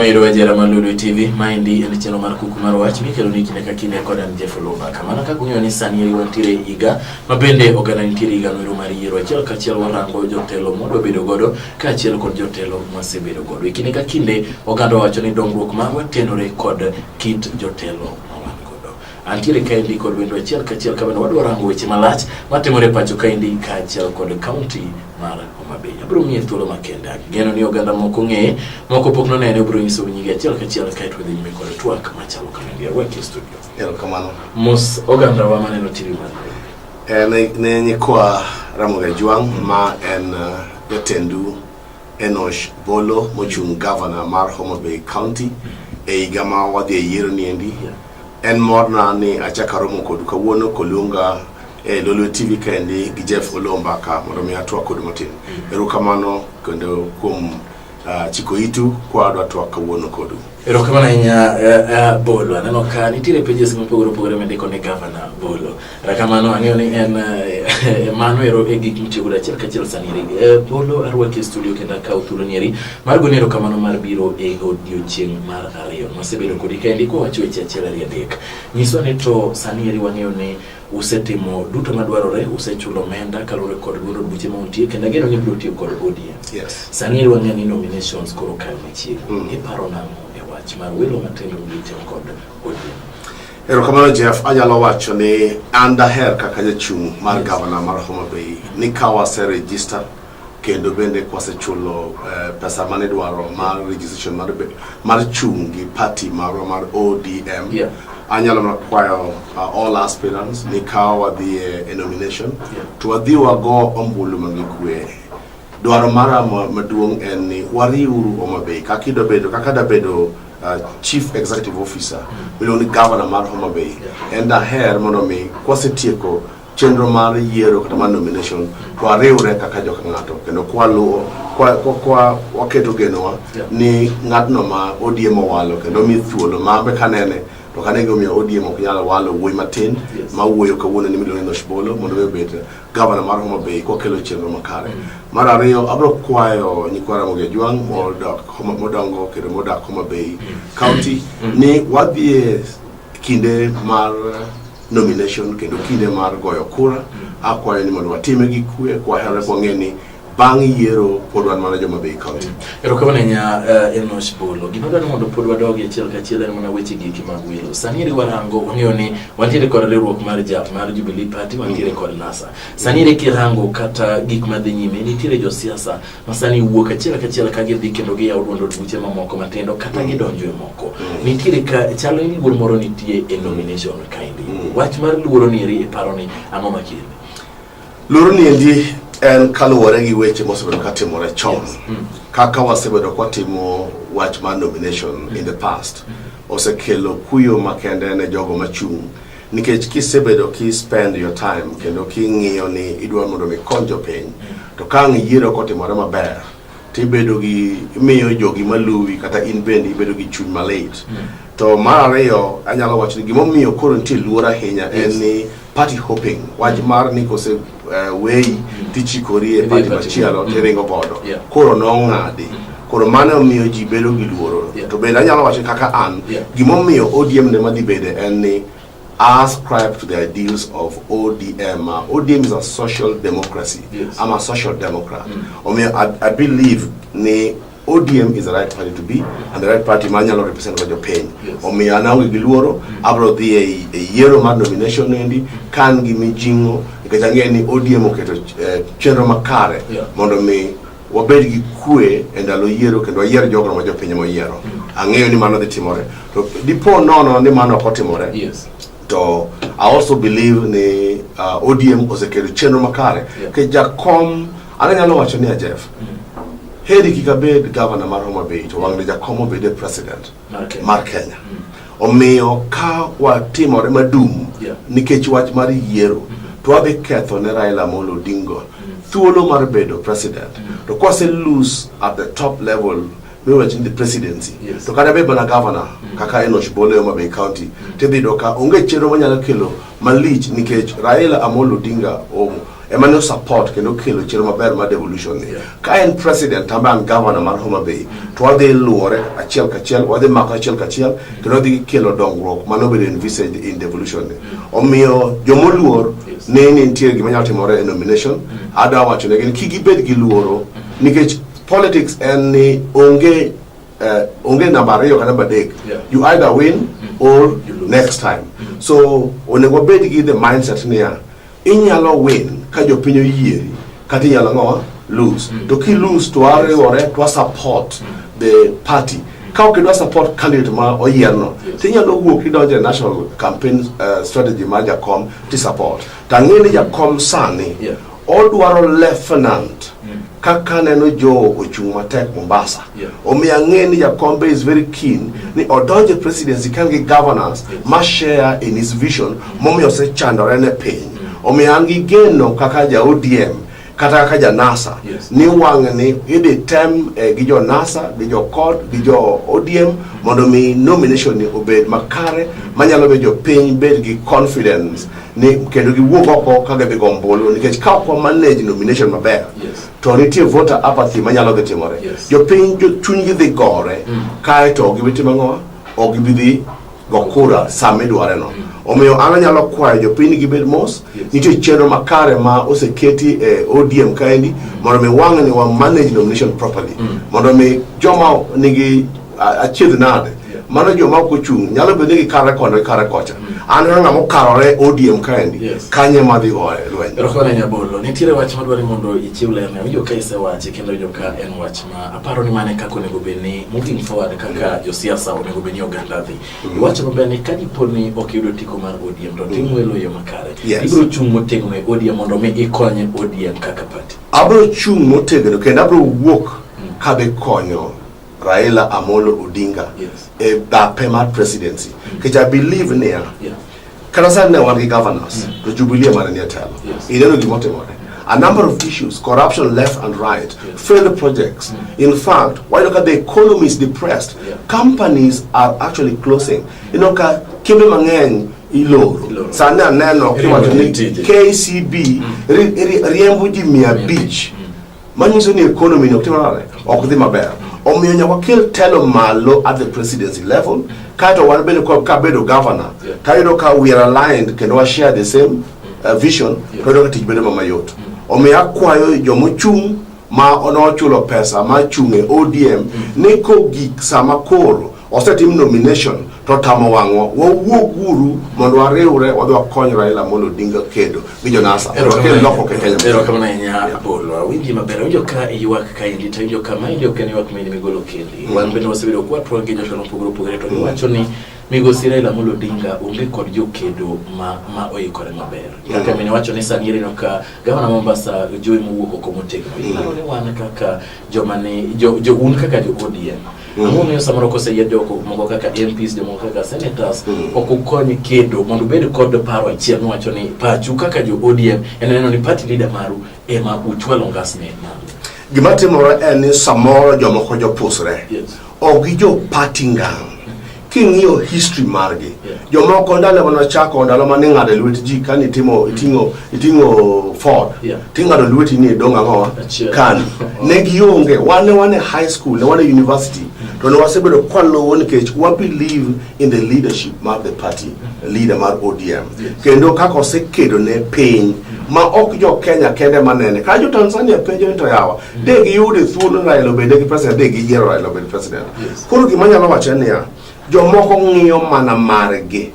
Kamero wajera Malulu TV, Maindi and Channel Markuku Marwach, Mikelo Nikine Kakine Kodan Jeffoloba, Kamana Kakunyoni Sani Wantire Iga, Mabende Oganantiri Iga Mari Rochel, Kachel Warango, Jotelo, Modo Bedogodo, Kachel Jotelo, Masebedo God, Wikinika Kinde, Ogando Wachoni Dongbrook Mawa, Tenore Code, Kit Jotelo. Antire kaindi kod wendo achiel kachiel kabana wadwarango weche malach matimore pacho kaindi kachiel kod county mar Homa Bay. Abro miye thuolo makende geno ni oganda moko ng'e moko pok nonene bro nyiso nyige achiel kachiel kaito dhi nyime kod twak machalo kamandi wake studio. Kamano. Mos oganda wa maneno tiri man. Ne nyikwa Ramogi Juang ma en jatendu Enosh Bolo mochung governor mar Homa Bay County e igama wadhi yiero niendi. En morna ni achakaromo kodu kawuono kolunga Lolo TV kendi gi Jeff Olomba ka mondo mi atwa kodu matin. Erokamano kendo kuom chiko itu kwa atwa kawuono kodu. Erokamano nya Bolo aneno ka nitire pages mopogore mendiko ne governor Bolo. Erokamano ang'eyo ni en mano ero e gik mitiyo godo achiel kachiel saniri. Bolo arwaki studio kenda ka uthulo nieri mar gone erokamano mar biro e odiochieng' mar ariyo. Masebedo kodi kendi ko wacho weche achiel ariyo adek. Nyiswa ni to saniri wang'eyo ni usetimo duto madwarore, usechulo omenda kalore kod goro buche mauntie kenda geno ni biro tiyo kod ODM. Yes. Saniri wang'eyo ni nominations koro kae machiegni. Iparo nang'o mar welo matendo gite kod ODM. Erokamano Jeff, anyalo wacho ni anda her kaka jachung' mar governor mar Homa Bay ni kawa se register kendo bende kwase chulo pesa mane dwaro mar registration mar chung' gi party mar ODM. Yeah. Anyalo makwayo all aspirants ni kawa the nomination to wadhi wago ombulu mangikwe. Dwaro mara maduong' en ni wariuru Homa Bay kaka da bedo Chief Executive Officer miloni Governor mar Homa Bay and her mondo mi kwasetieko chenro mar yiero kata mar nomination to ariure kaka joka ng'ato kendo kwaluo kwa waketo genowa ni ng'atno ma ODM owalo kendo mi thuolo ma be kanene to kanenge mi ODM ok nyalo walo wuoy matin ma wuoyo kawuono ni miloni Enosh Bolo mondo be bet Governor mar Homa Bay ko kelo chenro makare. Mar ariyo abro kwayo nyikwa Ramogi Juang modongo kendo modak Homa Bay County ni wadhie kinde mar nomination kendo kinde mar goyo kura akwayo ni mondo watime gi kwe kwa hele bongeni bang' yiero podwan mana Homa Bay County. Erokamano nya Enosh Bolo. Gima dwaro mondo pod wadogi achiel kachiel en mana weche giki mag welo. Saniri warango wang'eyo ni wantiere kod riwruok mar JAP mar Jubilee Party wantiere kod NASA. Saniri kirango kata gik madhi nyime nitiere josiasa ma sani wuok achiel kachiel ka gidhi kendo giyawo duond buche mamoko matendo kata gidonjo e moko. Nitiere ka chalo ni luor moro nitie e nomination kaindi. Wach mar luoro nieri paro ni ang'o makinde. Luoro niendi en kaluwore gi weche mosebedo katimore chon kaka wasebedo kwatimo wach mar nomination in the past osekelo kuyo makende ne jogo machung' nikech kisebedo ki spend your time kendo king'iyo ni idwa mondo mikony jopiny to kang' yiero kotimore maber tibedo gi miyo jogi maluwi kata in bende ibedo gi chuny malit to mar ariyo anyalo wacho ni gimomiyo koro nitie luor ahinya en ni party hopping wach mar ni kose wei tichikori e party machielo tiringo godo koro nong'adi koro mano miyo ji bedo gi luoro to bende anyalo wacho kaka an gimomiyo ODM ne madhi bede en ni ascribe to the ideals of ODM. ODM is a social democracy. Yes. I'm a social democrat. I believe ni ODM is the right party to be and the right party manual represent your pain. Omi anawi giluoro abro the a year of nomination endi kan gi mijingo ikachangia ni ODM oketo chenro makare mondo mi wabed gi kue endalo yiero kendo yiero jogo ma jopiny mo yiero. Ang'eyo ni mano dhi timore. To dipo nono ni mano ok otimore. Yes. So I also believe ni ODM osekelo chenro makare ke jakom anyalo wacho ni Jeff heri kikabed governor mar Homa Bay to wang'e jakom obed president mar Kenya omiyo ka watimore madum nikech wach mar yiero to wabe ketho ne Raila Amolo Odinga thuolo mar bedo president to kwase lose at the top level we were in the presidency to kada be bana governor kaka Enosh Bolo Homa Bay County te bido ka onge chero manyalo kelo malich nikech Raila Amolo Odinga emano support kendo kelo chiro maber ma devolution ni ka en president tamban governor mar Homa Bay to wadhi luore achiel kachiel wadhi mako achiel kachiel kendo dhi kelo dongruok mano bedo envisaged in devolution ni omiyo jomoluor ne nitie gima nyalo timore e nomination ada wacho ne gin kigibed gi luoro nikech politics en ni onge number ariyo kana badek you either win or next time so onego bed gi the mindset niya inyalo win ka jopiny oyieri kata inyalo ngowa lose to ki lose to ariwore to support the party ka okidwa support candidate ma oyierno tinyalo wuok idonje national campaign strategy ma jakom ti support tang'eni jakom sani odwaro lieutenant kaka neno jo ochung matek Mombasa omiya ng'eni jakombe is very keen ni odonje presidency kan gi governors ma share in his vision momiyo se chandore ne piny omiya an gi geno kaka ja ODM kata kaka ja NASA ni wang' ni idhi tem gi jo NASA gi jo CORD gi jo ODM mondo mi nomination ni obed makare manyalo bedo jo piny bed gi confidence ni kendo gi wuok oko kaka be gombolo nikech ka ok manage nomination maber to nitie voter apathy manyalo dhi timore jo piny jo chunygi dhi gore kae to gibitimo ng'owa ok gibidhi gokura sama idware no omiyo an nyalo kwayo jopiny gibed mos nitie chenro makare ma oseketi ODM kaendi mondo mi wang' ni wa manage nomination properly mondo mi joma nigi achiedh nade mano joma kochung' nyalo bedo gi kare kono kare kocha an ng'ama mokarore ODM kaendi kanye madhi goe lweny rokone nyabolo nitiere wach madwari mondo ichiw ler ne jo ka isewache kendo jo ka en wach ma aparo ni mane kako nego bedni moving forward kaka jo siasa onego bedni oganda dhi wach maber ni ka diponi ok yudo tiko mar ODM to timo elo yo makare ibro chung' motegno e ODM mondo mi ikonye ODM kaka party abro chung' motegno kendo abro wuok ka be konyo Raila Amolo Odinga a Pema presidency because I believe near Karasan ne one governors the Jubilee Marania tell a number of issues corruption left and right failed projects in fact why look at the economy is depressed companies are actually closing you know ka kimbe mang'eny iloro sana neno KCB riembo ji 100 manyiso ni economy no timore ok dhi maber omiyo nyaka kel telo malo at the presidency level kato wan bende ka bedo governor tayudo ka we are aligned kendo we share the same vision to tich bedo mayot omiyo akwayo jomochung' ma onochulo pesa ma chung'e ODM ne ko gik sama koro osetim nomination to tamo wang'o wawuok guru mondo wariwre wadhi wakony Raila Amolo Odinga kedo gi jonasa loko ke Kenya ero kama na nya bolo wingi maber winjo ka ywak ka indi to winjo kama indi ok ni ywak mini migolo kendi wan bende wasebedo kwa tuwa gi jotelo pogore to wacho ni migosi Raila Amolo Odinga onge kod jokedo ma oikore maber kaka mine wacho ni sani rino ka gavana Mombasa Joy mowuok oko motegno iparo ni wan kaka jomane jo un kaka jo ODM amo miyo samoro kose yedo moko kaka MPs de moko kaka senators okukonyi kedo mondo bed kod paro achiel wacho ni pachu kaka jo ODM eneno ni party leader maru ema uchwalo ngasne gima timore en ni samoro jomoko jopusre ogi jo party ngang king'iyo history margi jomoko ndalo manochako ndalo mane ng'ado lwet ji kan iting'o Ford ting'ado lweti ni donga ngowa kan ne gionge wane high school ne wane university to ne wasebedo kwalo nikech we believe in the leadership of the party leader mar ODM kendo kako osekedo ne piny ma ok jo Kenya kende manene ka jo Tanzania penjo to yawa de gi yude thuolo Raila obed gi president de gi yiero Raila obed president koro gima nyalo wacho ni ya jomoko ng'iyo mana margi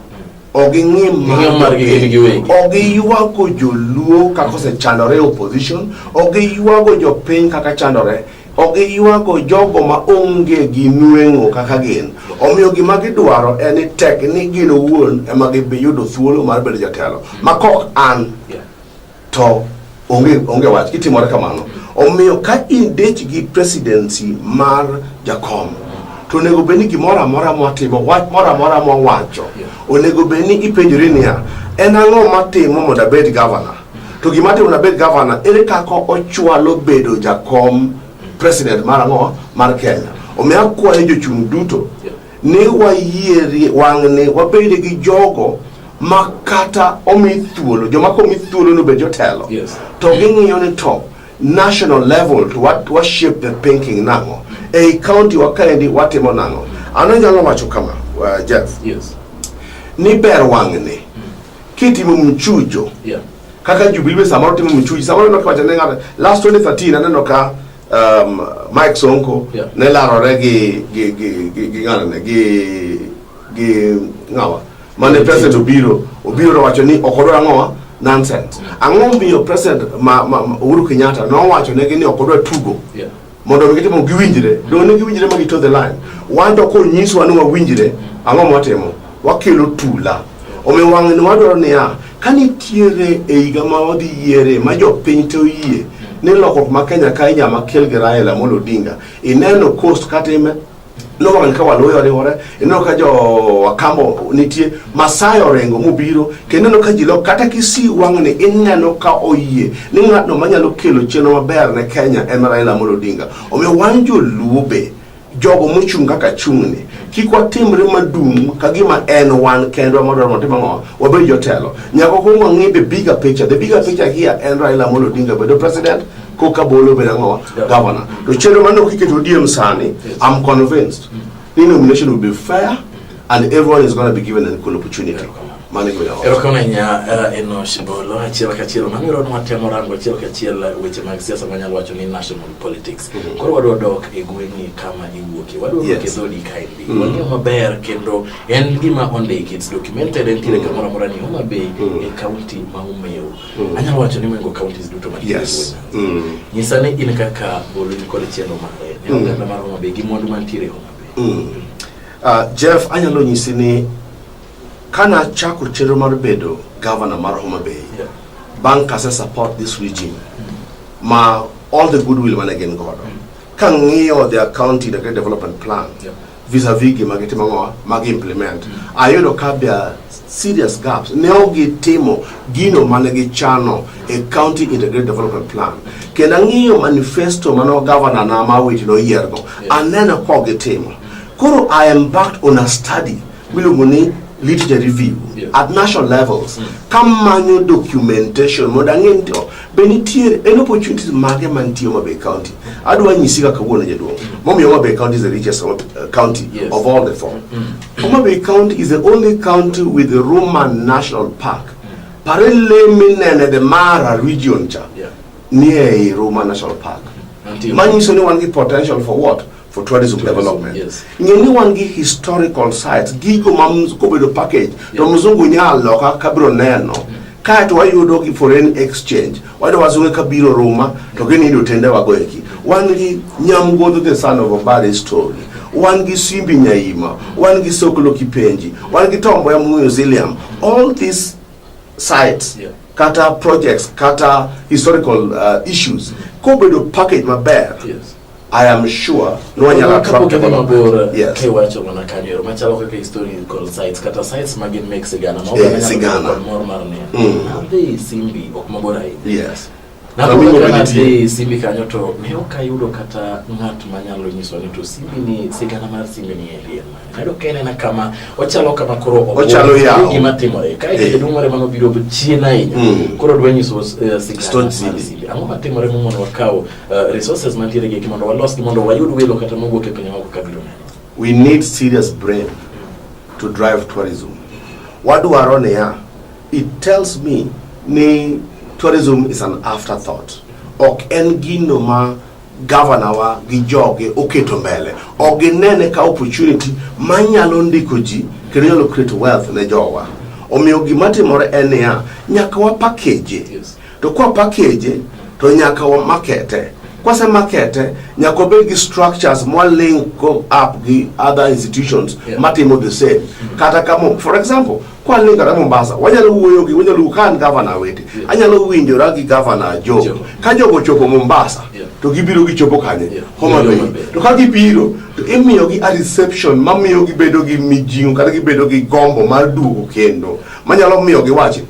ogi ng'i margi ogi yuago joluo kako se chandore opposition ogi yuago jopiny kaka chandore ogi yuago jogo ma onge gi nweng'o kaka gin omiyo gima gidwaro en tek ni gin owuon ema gibiyudo thuolo mar bedo jatelo makok an to onge wach kitimore kamano omiyo ka indech gi presidency mar jakom to nego beni gimora amora mwatimo wach mora amora mwawacho onego beni ipenjori niya en ang'o matimo mondo abed governor to gima timo mondo abed governor ere kaka ochwalo bedo jakom president mar ang'o mar Kenya omiyo akwayo jochung' duto ni wayieri wang'ni wabede gi jogo makata omithuolo jomako omithuolo no be jotelo to ging'iyo ni to national level to what shape the thinking nango county wakaendi watimo nango ananyalo wacho kama Jeff ni ber wang'ni kitimo mchujo kaka Jubilee samaro timo mchujo samaro no kwacha nenga last 2013 aneno ka Mike Sonko ne larore gi ngawa mane president obiro wacho ni okodwa ngowa nonsense ang'o miyo president Uhuru Kenyatta no wacho ne ni okodwa tugo mondo gitimo giwinjire do ne giwinjire magi to the line wando ko nyiswa ni wawinjire ang'o mwatimo wakelo tula omewang'ni wadoro ni kanitiere higa ma wadhi yiere ma jopiny to yie ni lokruok ma Kenya ka inyama kel gi Raila Amolo Odinga ineno coast katime no ka waloyo riwore ineno ka jo wakambo nitie Masai orengo mobiro kendo no ka jilo kata kisi wang'ni ineno ka oyie ni ng'atno manyalo kelo chenro maber ne Kenya en Raila Amolo Odinga omiyo wanjo lube jogo mochunga ka chungni kikwa timre madum kagima en wan kendo madwaro motimo ngo wabed jotelo nyako ko ng'i the bigger picture here en Raila Amolo Odinga bedo president ko kabolo bedo ngo governor to chenro mano kiketo diem sani I'm convinced the nomination will be fair and everyone is going to be given an equal opportunity. Erokamanya eno shibolo achiel kachiel mamiro no matemo rango achiel kachiel weche mag siasa manyalo wacho ni national politics. Koro wadwa dok e gweng'i kama iwuoke. Wadwa dok e zodi kaendi. Wang'eyo maber kendo en gima ondiki it's documented en tire kamoro amora ni Homa Bay e county ma Umeyo. Anyalo wacho ni mengo counties duto ma nyisane in kaka bolo ni kod chenro mare. Ne oganda mar Homa Bay gi mwandu mantiere Homa Bay. Jeff anyalo nyisi ni kana chako chenro mar bedo governor mar Homa Bay bank kase support this regime ma all the goodwill man again god kan ng'iyo their county the great development plan vis-a-vis gi magitimo mag implement ayudo ka bia serious gaps ne ogitimo gino mane gichano a county integrated development plan kenda ng'iyo manifesto mano governor na mawiti no yiergo anena ko gitimo koro I am backed on a study milungoni literature review at national levels kamanyo documentation modangento benitier an opportunities mage mantie Homa Bay County adwa nyisika kawuono jaduong momiyo Homa Bay County is the richest county of all the four. Homa Bay County is the only county with the Roman National Park parallel minene the Mara region near Roman National Park manyiso ni wan gi potential for what? For tourism development. Ngeni wangi historical sites gigo mamzuko bedo package to mzungu nyalo kabiro neno ka to wayudo gi foreign exchange wado wazungu kabiro Roma to geni ndo tende wagoeki wangi Nyamgodho the son of Obare story wangi Simbi Nyaima wangi Sokolo Kipenji wangi Tombo ya Museum all these sites kata projects kata historical issues ko bedo package maber. I am sure no one will attract them. Yes. Kewacho wana kanyero machalo kaka historical sites kata sites magin make sigana more marne. Ande Simbi okmabora hivi. Yes. Na kwa Simbi kanyoto neoka yudo kata ngat manyalo nyiso ni to Simbi ni sigana mar Simbi ni alien man. Nado kene na kama ochalo kama koro ochalo yao gimatimo kai ke dumore mano biro china inya koro dwenyi so sigana Simbi ango matimo re mono wakao resources mantiere ge kimondo walos kimondo wayud welo kata mogo ke penya wako kabilo. We need serious brain to drive tourism. Wadwaro ne ya it tells me ni tourism is an afterthought. Ok en gino ma governor wa gijoge oketo mbele. Oginene ka opportunity manyalo ndiko ji kendo create wealth ne jowa. Omiyo gimatimore en ya nyaka wa package. To kwa package to nyaka wa markete. Kwa se markete nyaka be gi structures more link up the other institutions matimo the same. Kata kama for example kwa linga na Mombasa wanyalo wuoyogi wanyalo kan governor wete anyalo winjora gi governor Joe ka jogo chopo Mombasa to gibiro gi chopo kanye Homa Bay to ka gibiro to imiyo gi a reception mamiyo gi bedo gi mijingo kata gi bedo gi gombo mar duogo kendo manyalo miyo gi wachi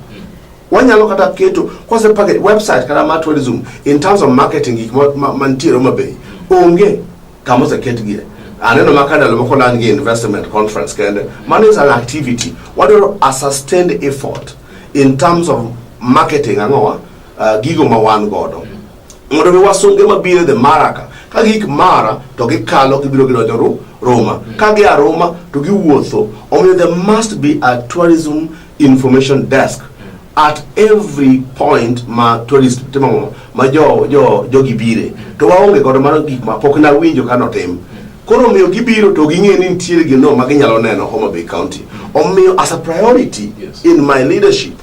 wanyalo kata keto kwa se package website kata ma tourism in terms of marketing mantiere Homa Bay onge kama se ketgie Aneno makanda lo moko langi investment conference kende. Money is an activity. What are a sustained effort in terms of marketing angoa gigo ma wan godo. Mondo mi wasunge mabire the maraka. Ka gik mara to gikalo gibiro gidojo Roma. Ka gi a Roma to giwuotho. Omiyo there must be a tourism information desk at every point ma tourist timo ma jo gibire. To waonge godo mano gik ma pok na winjo kanotim. Koro miyo gibiro to ging'e ni nitiere gino ma ginyalo neno Homa Bay County. Omiyo as a priority in my leadership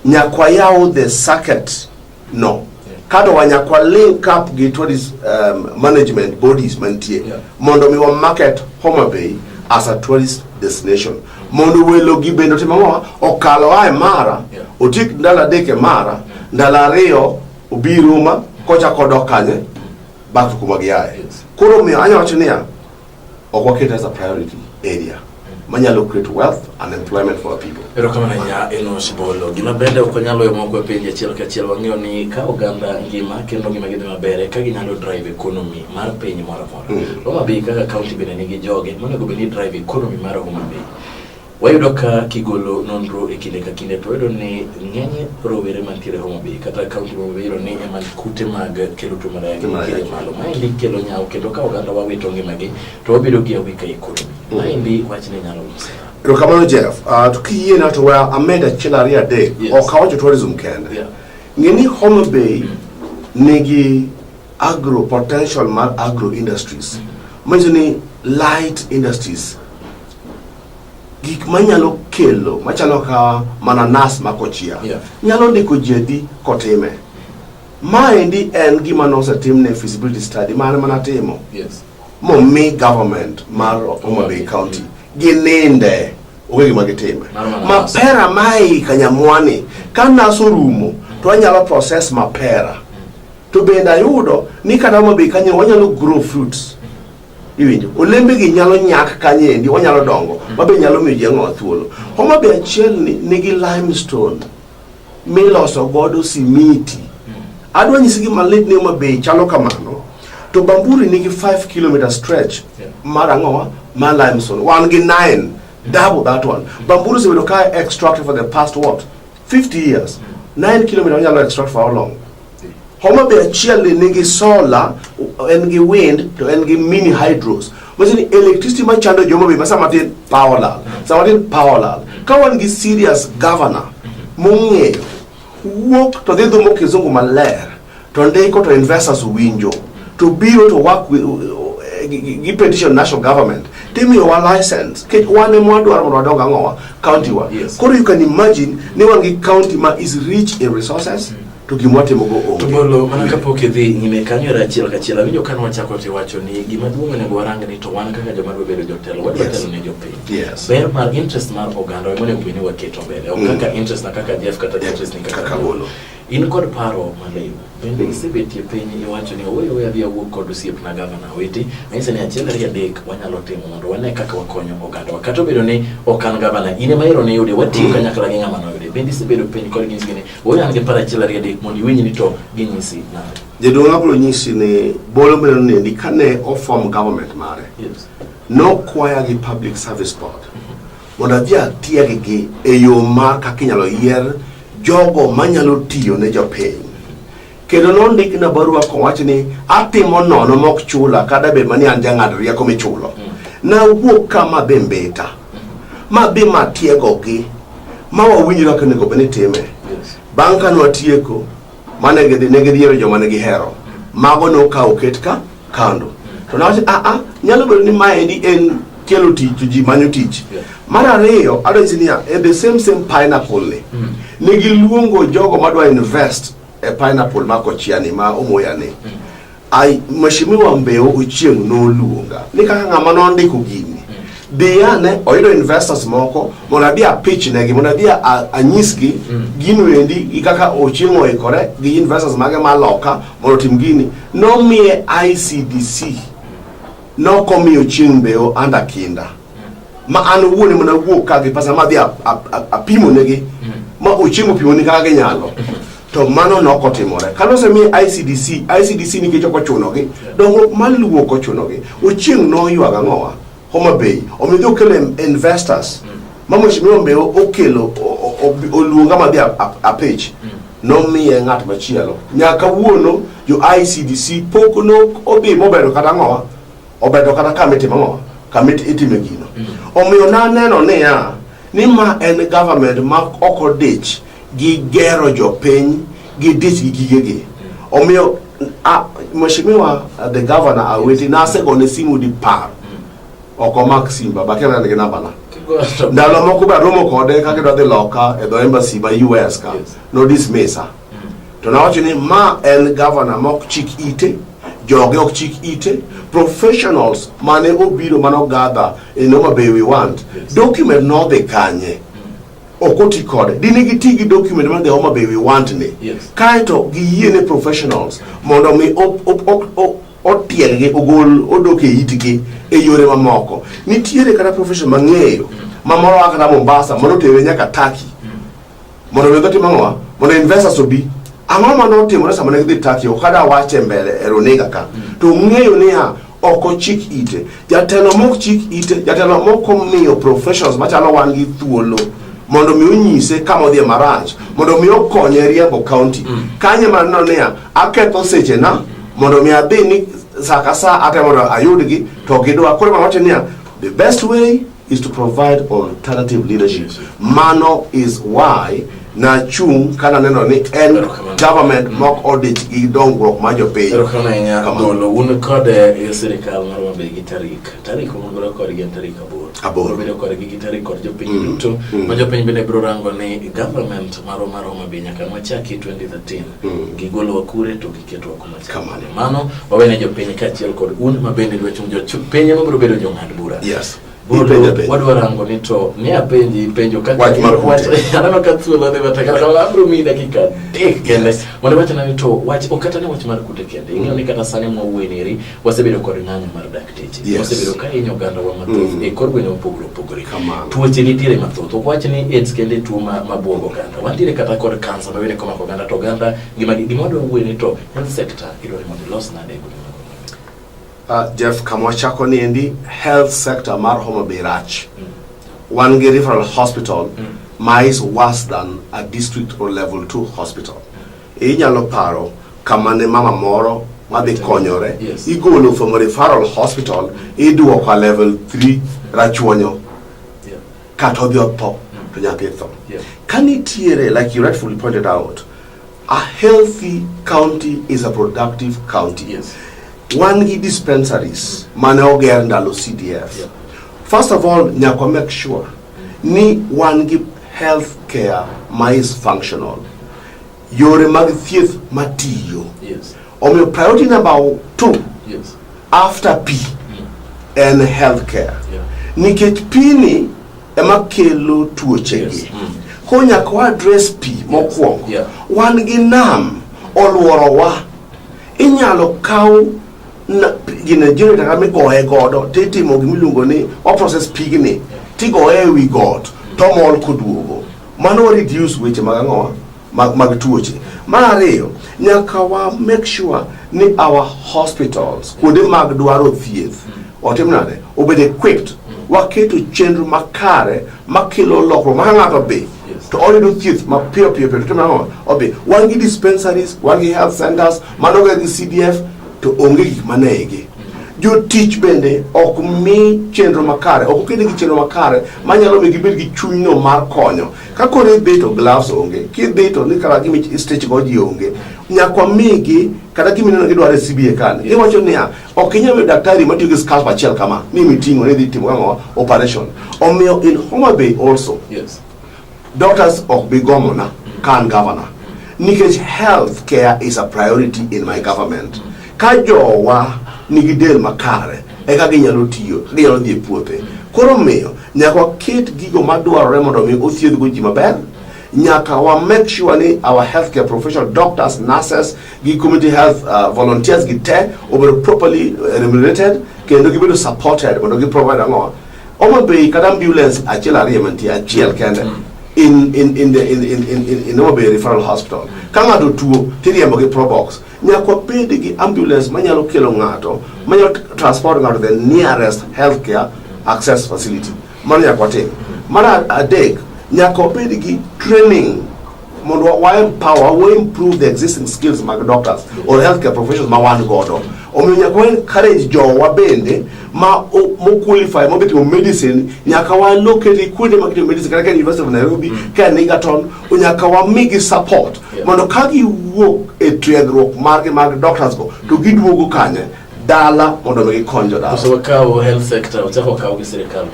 nyakwa yawo the circuit no. Kato wanyakwa link up gi tourist management bodies mantie. Mondo mi wa market Homa Bay as a tourist destination. Mondo welo gibendo timawa okalo ae Mara, otik ndala deke Mara, ndala reo ubiruma kocha kodokanye back to kumagiae. Kuro mi anya wachinia okwakita as a priority area. Manyalo create wealth and employment for people. Pero kama na ya Enos Bolo, gima bende ukonyalo yo moko penje chiel ka chiel wang'eyo ni ka oganda ngima kendo ngima gidhi mabere ka ginyalo drive economy mar piny moro moro. Homa Bay kaka county bende nigi joge monego bed ni drive economy mar Homa Bay. Wayudo ka kigolo nonro e kinde ka kinde to wayudo ni ng'eny rowere mantiere Homa Bay kata county Homa Bay ni ema kute mag kelo tuo mar ayaki malo. Maendi kelo nyawo kendo ka oganda wawito ngimagi to wabedo gi awika economy. Maendi wachne nyalo usa. Pero kamano Jeff, tukiyie na to where ameda chilaria day or kawacho tourism kende. Ngeni Homa Bay nigi agro potential mar agro industries. Majini light industries. Gik manyalo kelo machalo ka mananas makochia. Nyalo ndiko jedi kotime. Maendi en gima nosetimne feasibility study mana timo. Mo me government mar Homa Bay County gininde ogegi magitime mapera mai kanyamwani kana sorumo to anyalo process mapera to benda yudo ni kana Homa Bay kanyo wanyalo grow fruits iwinjo olembe gi nyalo nyak kanyendi wanyalo dongo mabe nyalo miyo jengo thuolo. Homa Bay achiel nigi limestone miloso godo simiti adwa nyisigi malit ni Homa Bay chalo kamano. To Bamburi nigi 5 kilometer stretch marangoa ma limestone 1 double that one. Bamburi se wedo ka extracted for the past what 50 years 9 kilometer nyalo extract for how long. Homa Bay achiel nigi solar and wind to and mini hydros. Masini electricity ma chando Homa Bay masa matin power ka wan gi serious governor mung'eyo wuok to dhi dhumo kizungu maler to ndiko to investors winjo to be able to work with petition national government. Tell your license. Get one more county one. Koro you can imagine no one county ma is rich in resources to gimwate mogo. Tobolo manaka poke dhi nyime kanyo rachiel kachiel winjo kan wachako te wacho ni gima duong' ne waranga ni to wan kaka joma bedo jotelo wadwa telo ne jopiny. Ber mar interest mar oganda wemone kubini waketo mbele. Kaka interest na kaka Jeff kata interest ni kaka Bolo. In kod paro maleyo bende isebetie piny iwacho ni owe adhi awuok kod osiep na gavana weti maise ni achiel ari adek wanyalo timo mondo wane kaka wakonyo oganda wakato bedo ni okan gavana ine maero ne yude watiyo kanyakla gi ng'ama no yude bende isebedo piny kod ginyisi ni owe an gi paro achiel ari adek mondo iwinj ni to ginyisi na Jadonga bro nyisi ni Bolo bedo ni kane oform government mare no kwaya gi public service board mondo adhi atiegi gi e yo mar kaka inyalo yier jogo manyalo tiyo ne jopiny. Kendo nondik na barua kowacho ni atimo nono mok chula kada be mani an jang'ad rieko michulo. Na wuok kama bembeta. Ma be matiego gi. Ma wawinjra ka nego bene time. Bang' ka nwatieko mane negidhiero joma ne gihero. Mago no ka oket ka kando. To nawacho nyalo bedo ni maendi en kelo tich to ji manyo tich. Mar ariyo adonjinia the same pineapple ni. Nigi luongo jogo madwa invest e pineapple makochiani ma omoyani. Ai mheshimiwa Mbeo Ochieng no luonga. Ni kaka ng'ama nondiko gini. Diane oyudo investors moko mondo bi a pitch negi mondo bi a nyisgi gino endi ikaka Ochieng oikore gi investors mage maloka mondo tim gini. No mie ICDC. No komi Ochieng Mbeo anda kinda. Ma anu wuone mondo wuok ka gi pesa ma bi a pimo negi. Ma Ochieng opimo ni kaka ginyalo. to mano no kotimore kalose mi ICDC nikech ok ochuno gi dongruok maluwo ok ochuno gi ochieng no yuaga ngowa Homa Bay omido kele investors mamweshimiwa mbe okelo oluonga madhi a page no miye ng'at machielo nyaka wuono jo ICDC pok no odhi mobedo kata ngowa obedo kata kamiti mangowa kamiti itime gino omiyo na neno niya ni ma en government ma oko dich gi gero jo piny gi dich gi gigegi omiyo mheshimiwa the governor aweti na segone simu di par oko mak simba bakena ngi nabana ndalo moko ba romo kode kake do dhi loka e do embassy ba US ka no dismissa to na wacho ni ma en governor mok chik ite joge ok chik ite professionals mane obiro mano gather in Homa Bay we want document no de kanye okoti kode dini gitigi document man the Homa Bay we want ne kaito gi yene professionals mondo mi otielge ogol odoke itike e yore mamoko nitiere kata professional mang'eyo mamoro akata Mombasa mondo tewe nyaka Turkey mondo wedoti mang'wa mondo investors obi ang'o mano timore sama ne gidhi Turkey okada wache mbele e runinga ka to ng'eyo niya oko chik ite jatelo mok chik ite jatelo moko miyo professionals machalo wan gi thuolo mondo mi onyise kama odhi marach mondo mi okonye riembo county kanye manno niya aketho seche na mondo mi adhi ni saka sa ate mondo ayudgi to gidwa kore mawacho niya the best way is to provide alternative leadership mano is why na chung kana neno ni en government mok audit gi dongruok ma jo piny kana nya dolo un kode sirikal mar Homa Bay gi tarik mon kod gi tarik aboro bedo kod gi tarik kod jo piny duto ma jo piny bende bro rango ni government mar Homa Bay nyaka machaki 2013 gi golo wakure to gi keto kuma kamane mano wawene jo piny kachiel kod un ma bende dwa chung jo piny ma bro bedo jo ng'ad bura yes wadwarango ni to ni apenji penjo kaka anano katsulo de batakala kala abro mi dakika kende wale wachana ni to wach okata ni wach mar kute kende inyo ni kata sane mo weneri wasebedo kod ng'anyo mar dakteche wasebedo ka inyo ganda wa mathoth e korwe no pogore tuoche nitiere mathoth wach ni AIDS kende tuo mabuogo ganda wantire kata kod cancer mabende koma ko ganda to ganda gima dwa wuone to health sector idore mondo los nade Jeff Kamwachako niendi health sector mar Homa Bay rach one referral hospital mais worse than a district or level 2 hospital inyalo paro kamane mama moro madhi konyore igolo from referral hospital iduoko level 3 rachuonyo kata odhi otho to nyathi tho kanitiere like you rightfully pointed out a healthy county is a productive county one gi dispensaries mane oger ndalo CDF first of all nyaka make sure ni one gi health care ma is functional yore mag thieth matiyo omiyo priority number 2 after P and health care nikech P ni ema kelo tuoche gi ko nyaka address P mokwongo one gi nam oluoro wa inyalo kaw na gina generator kama goe godo titimo gimiluongo ni o process pigni tigoe wi got to mol koduogo mano reduce weche mag tuoche mar ariyo nyaka wa make sure ni our hospitals kuonde mag dwaro thieth otimnade obed equipped waketo chenro makare makelo lokruok ma ng'ato be to oyudo thieth mapiyo to obe wan gi dispensaries wan gi health centers mano gi CDF to onge gik manege jo tich bende ok mi chenro makare ok kede gi chenro makare manyalo mi gibed gi chunyno mar konyo ka kore beto gloves onge kibeto ni kala gimi stitch go ji onge nyakwa migi kada gimi no gidware CBA kan iwacho niya ok inyalo daktari matiyo gi scalp achiel kama ni mitingo ne dhi timo operation omiyo in Homa Bay also doctors ok be gomona kan governor nikech health care is a priority in my government kajowa nigi del makare eka ginyalo tiyo ginyalo dhi puothe koro miyo nyaka ket gigo madwarore mondo mi othiedh go ji maber nyaka wa make sure ni our healthcare professional doctors nurses gi community health volunteers gi te obedo properly remunerated kendo gibedo supported mondo gi provide Homa Bay kada ambulance achiel ariyo mantie achiel kende in Obe Referral Hospital. Kanga do tuo tiriambo ge probox. Nyako bedi gi ambulance manyalo kelo ngato, manyalo transport ngato to the nearest healthcare access facility. Manya kwate. Mara adek nyako bedi gi training mondo wa empower we improve the existing skills mag doctors or healthcare professionals ma wan godo. Omi nyako encourage jo wabende mo qualify mo beti mo medicine nyaka wa locate kude ma kiti medicine kaka University of Nairobi ka Nigaton nyaka wa migi support mondo kagi work e tiegruok mag doctors go to giduogo kanye dala mondo megi konjo dala. So wakawo health sector utako kawo gi serikal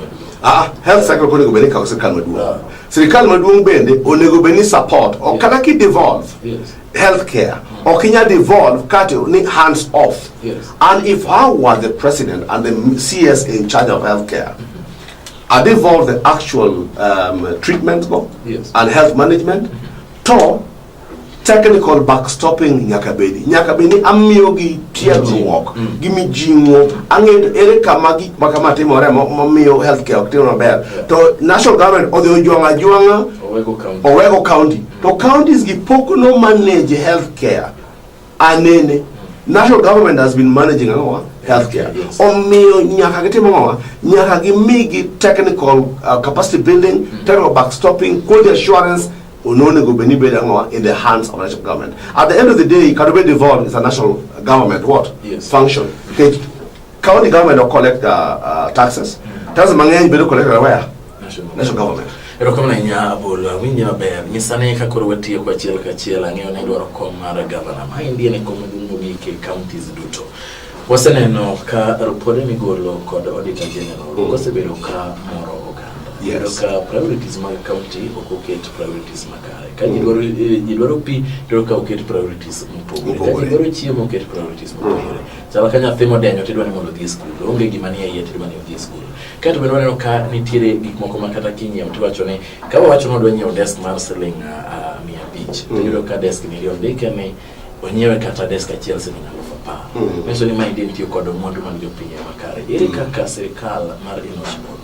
health sector konego beni kawo serikal maduong. Serikal maduong bende onego beni support o kata ki devolve healthcare or Kenya devolve ni hands off. And if I was the president and the CS in charge of healthcare, I devolve the actual treatment and health management to technical backstopping nyakabeni amiogi tiegruok gimi jingo ange ere kamagi makamati more mamiyo healthcare octino ber to national government odhi juanga Owego County to counties gi pokono manage healthcare anene national government has been managing healthcare omiyo nyaka gitimo nyaka gimigi technical capacity building technical backstopping quality assurance in the hands of national government. At the end of the day, Kadobe devolved is a national government function. Okay. County government will collect taxes. Taxes mangen bedo collect where? National government. Ero kama na nya abola winya ber nyisane ka korwetie kwa chiel ka chiel ang'eyo ne dwaro kom mar governor ma indie ne kom dungo ke counties duto. Waseneno ka rupode migolo kod auditor general kosebedo ka moro ka priorities mag county okoket priorities makare ka jidwaro pi ka oket priorities mpogore ka jidwaro chiemo oket priorities mpogore sala kanya thimo denyo tidwani mondo dhi school onge gima ni yie tidwani dhi school ka to beno ka nitiere gik moko makata kinyiew tiwacho ni ka wacho no dwa nyiew desk mar siling 500 tiyudo ka desk milion ndike ni onyewe kata desk achiel siling 1000 meso ni ma identity kod mwandu man jopinye makare ere kaka serikal mar inoshimolo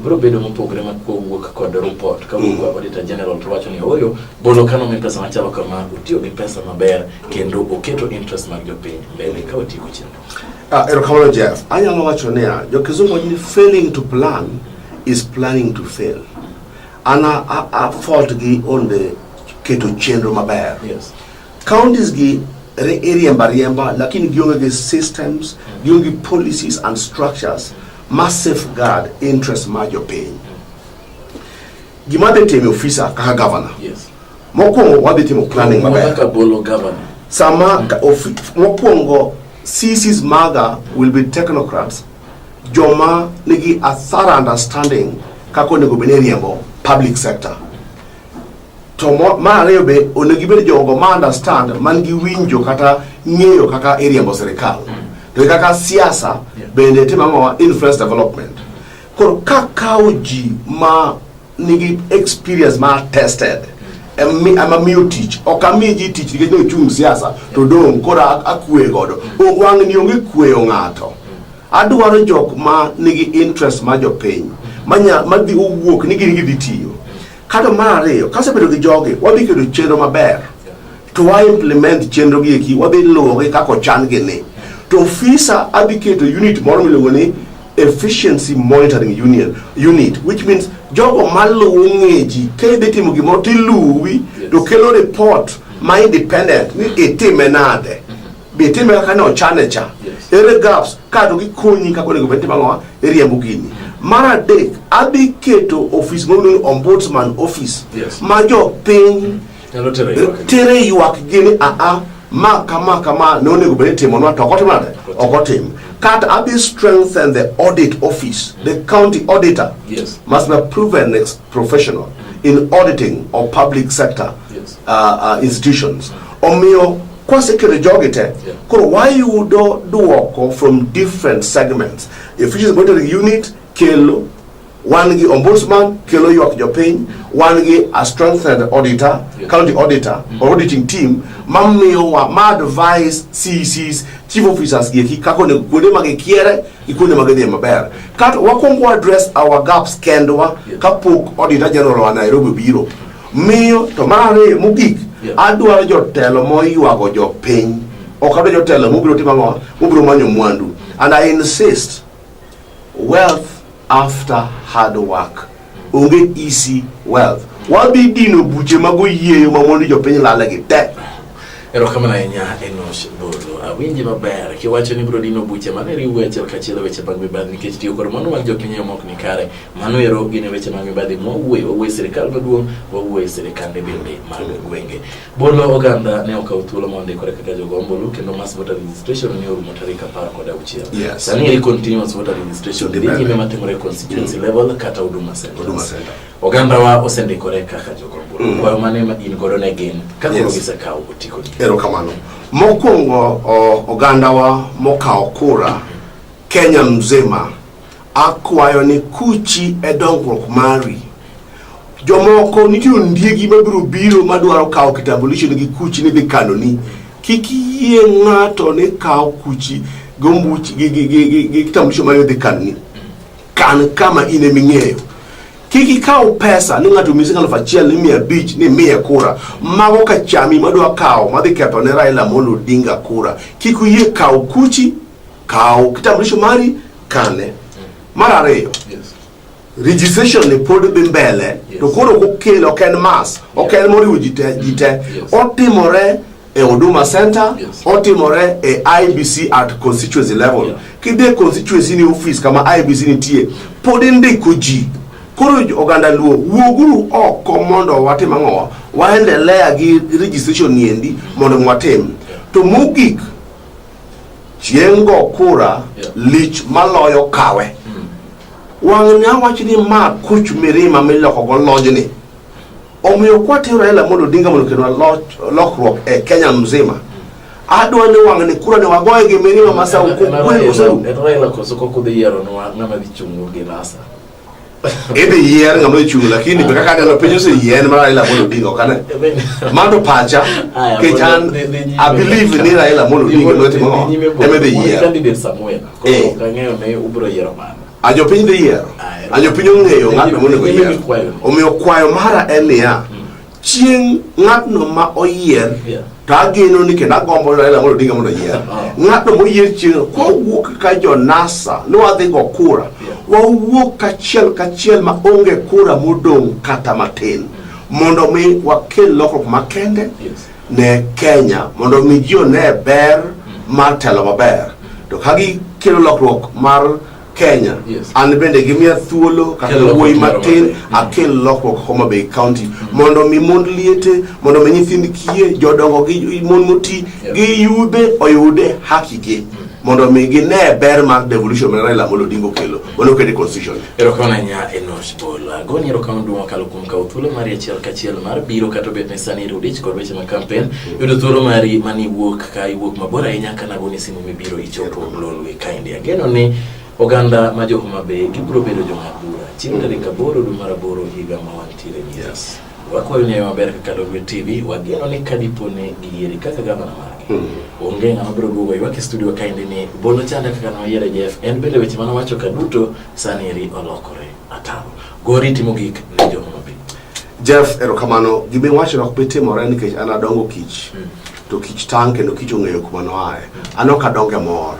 bro bedo mopogore makowuok kod report ka wuok auditor general to wacho ni oyo bolo kano mi pesa machalo kama utiyo gi pesa maber kendo oketo interest mag jopiny mbele ka otiko chenro Erokamano Jeff anyalo wacho ni jokizungu ni failing to plan is planning to fail ana a fault gi on the keto chenro maber counties gi riemba lakini gionge gi systems gionge gi policies and structures must safeguard interest major paying. Gimade temi officer kaka governor. Mokongo wabi temi planning maber. Bolo governor. Sama mokongo CC's maga will be technocrats. Joma nigi a thorough understanding kako nego beneriambo public sector. To ma rebe onegibere jongo ma understand man gi winjo kata ngeyo kaka eriambo serikal. To kaka siasa bende tema influence development koro kakauji ma nigi experience ma tested ama miyo teach okamiji teach nige no chung siasa to dong kora akwe godo wang ni onge kweyo ngato adwaro jok ma nigi interest ma jopiny manya madhi owuok nigi ditiyo kado mare kasebedo gi joge wabi kedo chenro maber to wa implement chenro gi eki wabi luwo kako chan gene to officer advocated unit moro milongoni efficiency monitoring unit which means jogo maluwo ngeji kede timo gimoro tiluwi to kelo report ma independent ni itime nade bitime kana ochanecha ere gaps kado gikonyi kako nego beti mangwa eriembo gini mara dek adiketo office moro ombudsman office majo piny tere yuak gini kama no nego beti monwa to okotim cat abi strengthen the audit office. The county auditor must be a proven professional in auditing of public sector institutions. Omio kwasekere jogite koro why you do work from different segments. Efficiency monitoring unit kelo One gi ombudsman kelo ywak jopiny, one gi a strengthened auditor, county auditor or auditing team mamiyo ma advise CECs, chief officers gi kako ne kuonde mag kiere gi kuonde mag dhi maber. Kat wakongo address our gaps kendwa kapok auditor general wa Nairobi biro. Miyo to mare mugik adwaro jotelo moywago jopiny. Okado jotelo mubiro timango, mubiro manyo mwandu. And I insist, wealth after hard work. Unge easy wealth. Wabi dino buche mago yeyo mamondi jopiny lalagi te. Ero kama na enya Enosh Bolo. Awinji maber kiwacho ni bro dino buche mane riwe achiel kachiel weche mag mibadhi nikech tiyo kod mano mag jopiny mok ni kare. Mano ero gine weche mag mibadhi mowuoyo sirikal maduong', wawuoyo sirikande bende mag gwenge. Bolo oganda ne okawo thuolo mondo ikore kaka jogombolo kendo mass voter registration ne orumo tarik 16. Sani eri continuous voter registration dhi nyime matimore constituency level kata Huduma Center. Oganda wa osendikore kaka jogombolo. Kwayo mane ma in godo ne gin kaka gisekawo otiko. Ero kamano. Mokwongo oganda wa mokawo kura Kenya mzima akwayo ni kuchi edongruok mari. Jomoko nitie ondiegi mabiro biro madwaro kawo kitambulisho gi kuchi ni dhi kanoni. Kiki yie ng'ato ni kawo kuchi gombuchi gi kitambulisho ma dhi kanoni. Kan kama ine ming'eyo. Kiki kawo pesa ni ng'ato misi 1,500 ni miye kura. Mago ka chami madwa kawo madhi ketho ne Raila Amolo Odinga kura. Kiku yie kawo kuchi, kawo kitambulisho mari kane. Mar ariyo. Registration ni pod dhi mbele. To koro kokelo ken mass, oken moriwo jite. Otimore e Huduma Center, otimore e IBC at constituency level. Kide constituency ni office kama IBC nitie, pod ndiko ji. Koro oganda luo wuoguru oko mondo watim ang'o, waendelea gi registration niendi mondo watim. To mugik chiengo kura lich maloyo kawe. Wang'na wachni ma kuch mirima miloko go lojni. Omiyo kwatiro Raila Amolo Odinga mondo kendo lokruok e Kenya mzima. Adwa ni wang'ni kura ne wagoye gi mirima masa ukugwe usaru. Raila kosoko kudhi yero no ng'ama dhi chungo gi rasa. Ede yer ng'ama chungo lakini beka kaka no penjo se yen mar Raila Amolo Odinga kana. Mando pacha ke chan I believe ni Raila Amolo Odinga no timo. Eme de yer. Candidate Samuel. Ko kang'eyo ne ubro yero man. Ajo piny dhi yiero. Ajo piny ong'eyo ng'atno monego yier. Omiyo kwayo mara en niya, chieng' ng'atno ma oyier to ageno ni kendo agombo Raila Amolo Odinga mondo oyier. Ng'atno moyier chieng' kowuok ka jo NASA ni wadhi go kura, wawuok kachiel ma onge kura modong' kata matin mondo mi wakel lokruok makende ne Kenya mondo mi ji one ber mar telo maber. To kagi kelo lokruok mar Kenya, and bende give me a thuolo kakawoi matin akel lokruok Homa Bay County mondo mi mond liete mondo mi nyithind kie jodongo gi mon moti gi yude oyude haki gi mondo mi gine ber mar devolution mar Raila Amolo Odinga kelo mondo kede constitution. Ero kama nya Enosh Bola goni ero kama dumo kalo kum ka thuolo mari achiel kachiel mar biro kato bet ne sani rudich kod weche ma campaign yudo thuolo mari mani wuok ka iwuok mabor ahinya kana goni simu mibiro ichopo lolwe kaindi ageno ni oganda ma Homa Bay gibiro bedo jong'ad bura chieng' tarik 8 dwe mar 8 higa ma wantiere ni. Wakwayo ni maber kaka Lolwe TV wageno ni kadipone giyieri kaka gavana margi. Onge ng'ama biro duogo ywak e studio kaindi ni Bolo chanda kaka noyiere Jeff en bende weche mana wacho ka duto sani eri olokore ataro. Gori timo gik ne Homa Bay. Jeff erokamano gime wacho nok betimore nikech an adongo kich. To kich tang kendo kich ong'eyo kuma noaye. Anoka donge mor.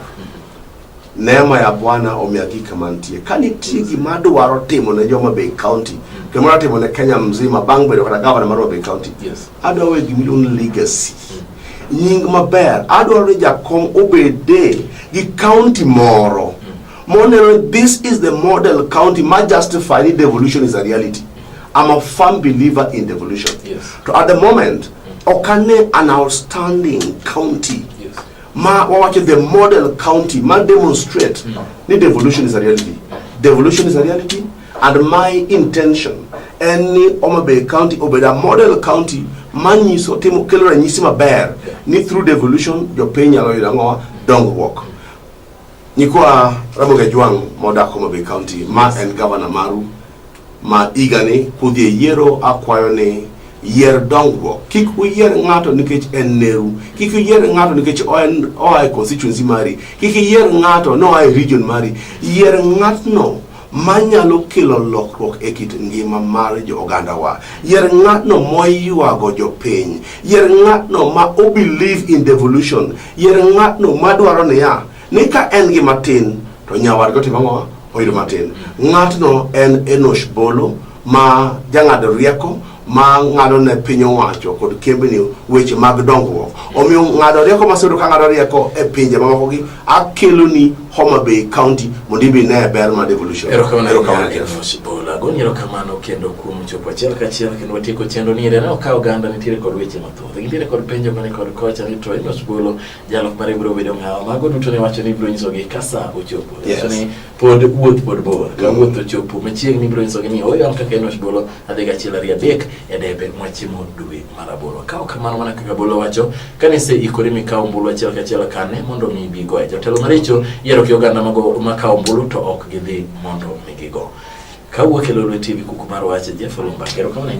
Neema ya Bwana omiya gik mantie. Kanitie gima dwaro timo ne Homa Bay County, kemora timo ne Kenya mzima bang' bedo kata governor mar Homa Bay County. Adwa we gimiluongo legacy. Nying maber, adwaro ni jakom obede gi county moro. Monero, this is the model county ma justify ni devolution is a reality. I'm a firm believer in devolution. So at the moment, Okane an outstanding county. Ma wawache the model county ma demonstrate ni devolution is a reality. Devolution is a reality, and my intention any Homa Bay County obeda model county manyiso timo kelo ranyisi maber ni through devolution jo piny nyalo yudo ang'o dongruok. Nyikwa Ramogi Jwang modak Homa Bay County ma en governor maru ma igani kudhi yiero akwayo ni yier dongruok. Kik uyier ng'ato nikech en neru, kik uyier ng'ato nikech oae constituency mari, kik uyier ng'ato no oae region mari. Yier ng'atno manyalo kelo lokruok e kit ngima mar jo oganda wa. Yier ng'atno moyuago jopiny. Yier ng'atno ma believe in devolution. Yier ng'atno madwaro ni ka en gi matin to nyawadgo timo ang'o? Oyudo matin. Ng'atno en Enosh Bolo ma jang'ado rieko ma ng'ado ne piny owacho kod kembni weche mag dongruok. Omiyo ng'ado rieko masudo ka ng'ado rieko e pinje mamoko gi akelo ni Homa Bay County mondo ibi ne ber ma devolution. Erokamano kendo kuom chopo achiel kachiel kendo watieko chenro ni rena ka oganda nitiere kod weche mathoth. Nitiere kod penjo mane kod kocha ni to Enosh Bolo jalok mare biro bedo ng'awa mago duto ne wacho ni biro nyisogi kasa ochopo. Yes. Ni pod wuoth pod bor. Ka wuoth ochopo machiegni biro nyisogi ni oyo kaka Enosh Bolo adhi gachiel ari adek e debe mwachimo dwe maraboro. Kao kamano mana kaka Bolo wacho kanise ikore mikao mbulu achiel kachiel kane mondo mi bigo e jotelo maricho yiero ki oganda mago makao mbulu to ok gidhi mondo migigo. Kawuok e Lolwe TV Kuku mar wache Jeff Olumba. Erokamano.